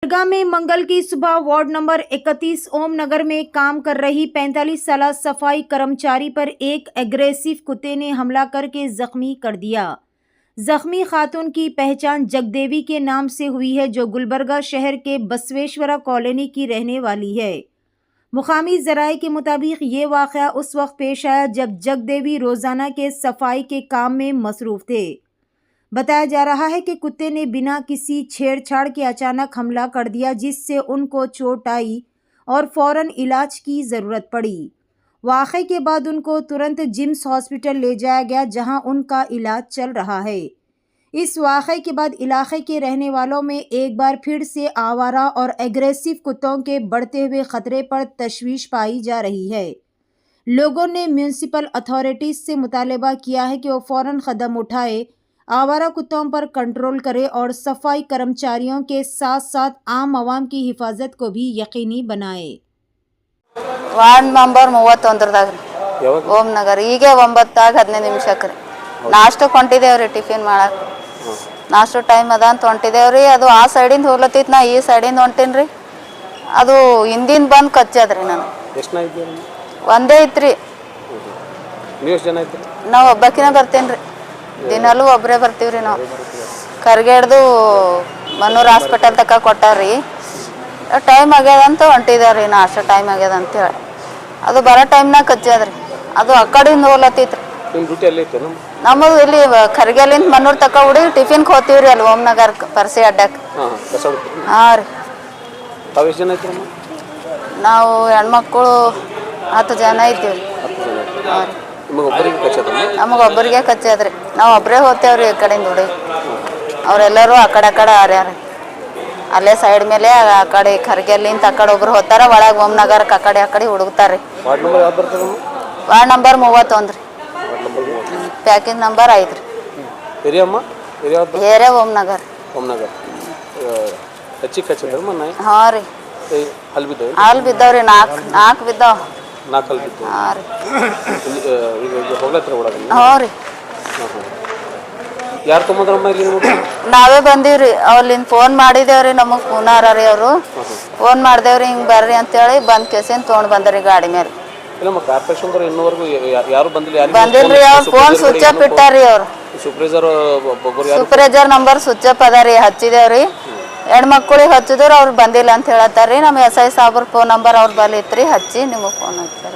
गांव में मंगल की सुबह वार्ड नंबर 31 ओम नगर में काम कर रही 45 साल सफाई कर्मचारी पर एक एग्रेसिव कुत्ते ने हमला करके जख्मी कर दिया। जख्मी खातून की पहचान जगदेवी के नाम से हुई है, जो गुलबर्गा शहर के बसवेश्वरा कॉलोनी की रहने वाली है। मुकामी जराये के मुताबिक ये वाक़या उस वक्त पेश आया जब जगदेवी रोजाना के सफाई के काम में मसरूफ थे। बताया जा रहा है कि कुत्ते ने बिना किसी छेड़छाड़ के अचानक हमला कर दिया, जिससे उनको चोट आई और फौरन इलाज की ज़रूरत पड़ी। वाक़े के बाद उनको तुरंत जिम्स हॉस्पिटल ले जाया गया, जहां उनका इलाज चल रहा है। इस वाक़े के बाद इलाके के रहने वालों में एक बार फिर से आवारा और एग्रेसिव कुत्तों के बढ़ते हुए खतरे पर तशवीश पाई जा रही है। लोगों ने म्यूनिसिपल अथॉरिटीज़ से मुतालबा किया है कि वो फ़ौरन कदम उठाए, आवारा कुत्तों पर कंट्रोल करे और सफाई कर्मचारियों के साथ साथ आम आवाम की हिफाजत को भी यकीनी बनाए। ವಾರ್ಡ್ ನಂಬರ್ 31 ಓಂ ನಗರ್ ಈಗ 9:15 ನಿಮಿಷಕ್ಕೆ ನಾಷ್ಟ ಕೊಂಡಿದ್ದೇವ್ರಿ ಟಿಫಿನ್ ಮಾಡಕ್ಕೆ ನಾಷ್ಟ ಟೈಮ್ ಅದ ಅಂತ ಹೊಂಟಿದ್ದೇವ್ರಿ ಅದು ಆ ಸೈಡಿಂದ ಹೋಗ್ಲತ್ತಿತ್ತು ನಾ ಈ ಸೈಡಿಂದ ಹೊಂಟೀನಿ ರೀ ಅದು ಹಿಂದಿನ ಬಂದು ಕಚ್ಚದ್ರಿ ನಾನು ಒಂದೇ ಐತ್ರಿ ನಾವು ಒಬ್ಬಕಿನ ಬರ್ತೀನಿ ರೀ ದಿನಾಲೂ ಒಬ್ಬರೇ ಬರ್ತೀವ್ರಿ ನಾವು ಕರ್ಗೆಡ್ದು ಮನ್ನೂರು ಹಾಸ್ಪಿಟಲ್ ತಕ ಕೊಟ್ಟಾರ್ರಿ ಟೈಮ್ ಆಗ್ಯದ ಅಂತ ಹೊಂಟಿದ್ದೇವ್ರಿ ನಾಷ್ಟ ಟೈಮ್ ಆಗ್ಯದ ಅಂತೇಳಿ ಅದು ಬರೋ ಟೈಮ್ನಾಗ ಕಚ್ಚದ್ರಿ ಅದು ಆ ಕಡೆಯಿಂದ ಹೋಗ್ಲತ್ತಿತ್ತು ನಮ್ಮದು ಇಲ್ಲಿ ಖರ್ಗೆಲಿಂದ ಮನ್ನೂರು ತಕ ಹುಡುಗಿ ಟಿಫಿನ್ಗೆ ಹೋಗ್ತೀವ್ರಿ ಅಲ್ಲಿ ಓಂ ನಗರ್ ಪರ್ಸಿ ಅಡ್ಡಕ್ಕೆ ಹಾಂ ರೀ ನಾವು ಹೆಣ್ಮಕ್ಳು 10 ಜನ ಇದ್ದೀವಿ ಹಾಂ ರೀ ನಮಗೊಬ್ಬರಿಗೆ ಕಚ್ಚದ್ರಿ ನಾವು ಒಬ್ಬರೇ ಹೋಗ್ತೇವ್ರಿ ಈ ಕಡೆಯಿಂದ ಹುಡುಗಿ ಅವರೆಲ್ಲರೂ ಆ ಕಡೆ ಹಾರ್ಯಾರ ಅಲ್ಲೇ ಸೈಡ್ ಮೇಲೆ ಆ ಕಡೆ ಖರ್ಗೆಲಿಂತ ಆ ಕಡೆ ಒಬ್ರು ಹೋಗ್ತಾರ ಒಳಗೆ ಓಂ ನಗರಕ್ಕೆ ಆ ಕಡೆ ಹುಡುಕ್ತಾರ್ರಿ ವಾರ್ಡ್ ನಂಬರ್ 31 ರೀ ಪ್ಯಾಕಿಂಗ್ ನಂಬರ್ 5 ರೀ ಏರಿಯಾ ಓಂ ನಗರ್ ಹಾಂ ರೀ ಹಾಲು ಬಿದ್ದಾವ್ರಿ ನಾಲ್ಕು ಬಿದ್ದಾವ ಹಾಂ ರೀ ಹ್ಞೂ ರೀ ನಾವೇ ಬಂದೀವ್ರಿ ಅವ್ಲಿಂದ ಫೋನ್ ಮಾಡಿದೇವ್ರಿ ನಮಗೆ ಪೂನಾರ ರೀ ಅವರು ಫೋನ್ ಮಾಡಿದೇವ್ರಿ ಹಿಂಗೆ ಬರ್ರಿ ಅಂತೇಳಿ ಬಂದ್ ಕೇಸಿಂದ ತೊಗೊಂಡು ಬಂದ್ರಿ ಗಾಡಿ ಮೇಲೆ ಬಂದಿಲ್ರಿ ಅವ್ರು ಫೋನ್ ಸ್ವಿಚ್ ಆಫ್ ಇಟ್ಟಾರ್ರಿ ಅವ್ರು ಸೂಪರ್ವೈಸರ್ ನಂಬರ್ ಸ್ವಿಚ್ ಆಫ್ ಅದ ರೀ ಹಚ್ಚಿದೇವ್ರಿ ಹೆಣ್ಮಕ್ಳಿಗೆ ಹಚ್ಚಿದ್ರು ಅವ್ರು ಬಂದಿಲ್ಲ ಅಂತ ಹೇಳತ್ತಾರ್ರಿ ನಮ್ಮ SI ಸಾಬ್ರ ಫೋನ್ ನಂಬರ್ ಅವ್ರ ಬಲ್ಲಿ ಇತ್ರಿ ಹಚ್ಚಿ ನಿಮಗೆ ಫೋನ್ ಹಚ್ಚಾರ